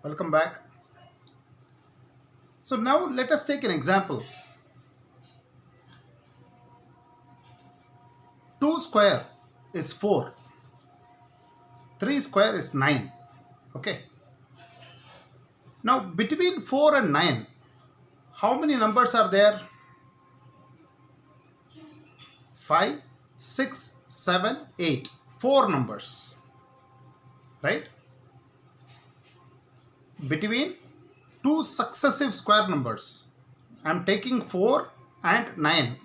Welcome back. So now let us take an example. 2 square is 4. 3 square is 9. Okay. Now between 4 and 9, how many numbers are there? 5, 6, 7, 8. 4 numbers. Right? Between two successive square numbers. I am taking 4 and 9.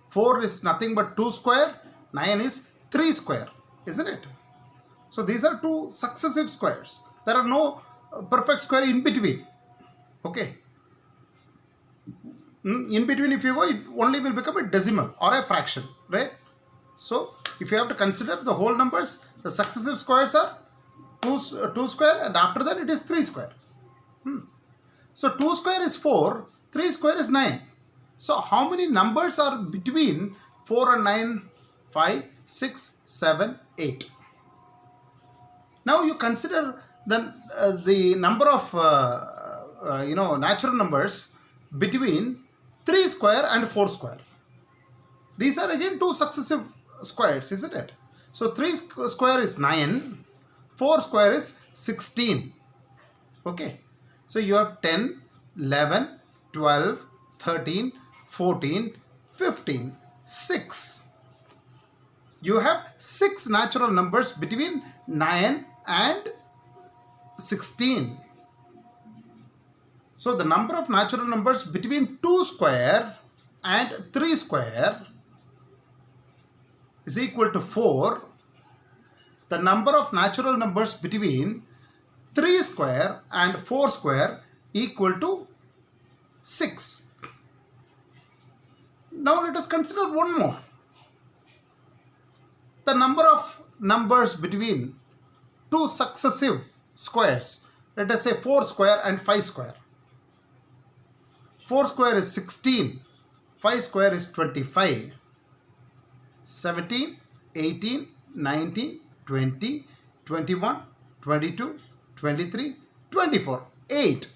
4 is nothing but 2 square. 9 is 3 square. Isn't it? So these are two successive squares. There are no perfect square in between. Okay. In between, if you go, it only will become a decimal or a fraction. Right? So if you have to consider the whole numbers, the successive squares are 2 square, and after that it is 3 square. So 2 square is 4, 3 square is 9. So how many numbers are between 4 and 9? 5, 6, 7, 8. Now you consider the number of natural numbers between 3 square and 4 square. These are again two successive squares, isn't it? So 3 square is 9, 4 square is 16. Okay. So you have 10, 11, 12, 13, 14, 15, 6. You have 6 natural numbers between 9 and 16. So the number of natural numbers between 2 square and 3 square is equal to 4. The number of natural numbers between 3 square and 4 square equal to 6. Now let us consider one more. The number of numbers between two successive squares. Let us say 4 square and 5 square. 4 square is 16. 5 square is 25. 17, 18, 19, 20, 21, 22, 23, 24, 8.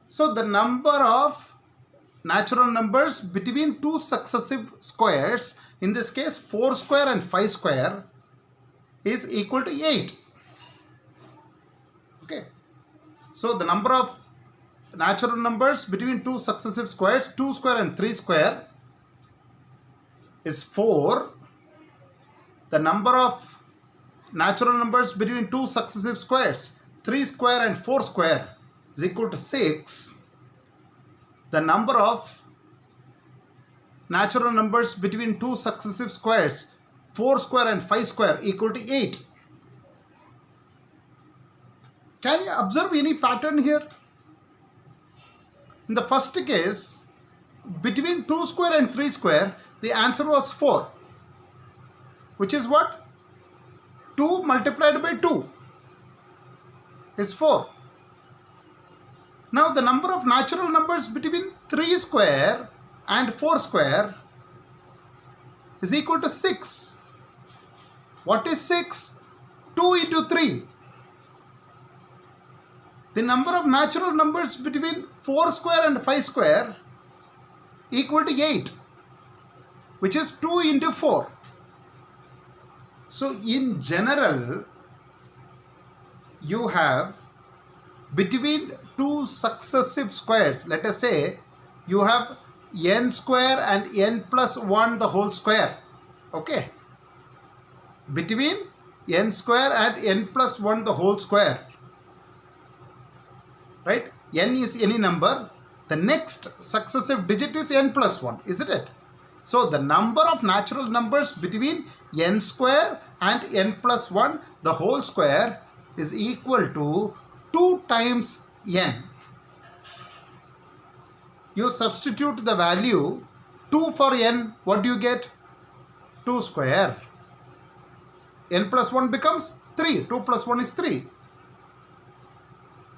So the number of natural numbers between two successive squares, in this case 4 square and 5 square, is equal to 8. Okay. So the number of natural numbers between two successive squares, 2 square and 3 square, is 4. The number of natural numbers between two successive squares, 3 square and 4 square, is equal to 6. The number of natural numbers between two successive squares, 4 square and 5 square, equal to 8. Can you observe any pattern here? In the first case, between 2 square and 3 square, the answer was 4. Which is what? 2 multiplied by 2 is 4. Now the number of natural numbers between 3 square and 4 square is equal to 6. What is 6? 2 into 3. The number of natural numbers between 4 square and 5 square equal to 8, which is 2 into 4. So in general, you have between two successive squares, let us say you have n square and n plus 1 the whole square. Okay. Between n square and n plus 1 the whole square. Right? N is any number. The next successive digit is n plus 1, isn't it? So the number of natural numbers between n square and n plus 1 the whole square is equal to 2 times n. You substitute the value 2 for n, what do you get? 2 square. N plus 1 becomes 3. 2 plus 1 is 3.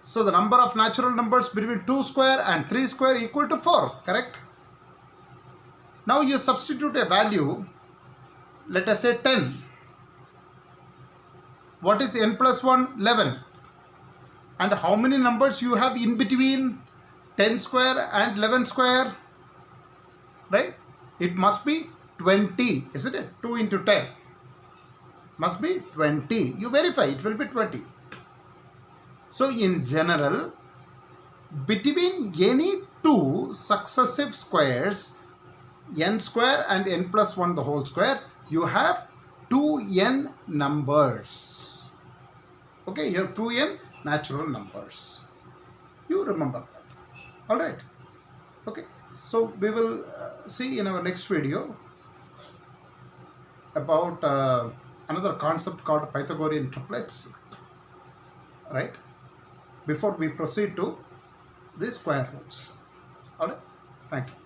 So the number of natural numbers between 2 square and 3 square equal to 4, correct? Now you substitute a value, let us say 10. What is n plus 1? 11. And how many numbers you have in between 10 square and 11 square? Right? It must be 20, isn't it? 2 into 10 must be 20. You verify, it will be 20. So in general, between any two successive squares, n square and n plus 1 the whole square, you have 2n numbers. Okay, you have 2n natural numbers. You remember that. Alright. Okay, so we will see in our next video about another concept called Pythagorean triplets. Right? Before we proceed to the square roots. Alright, thank you.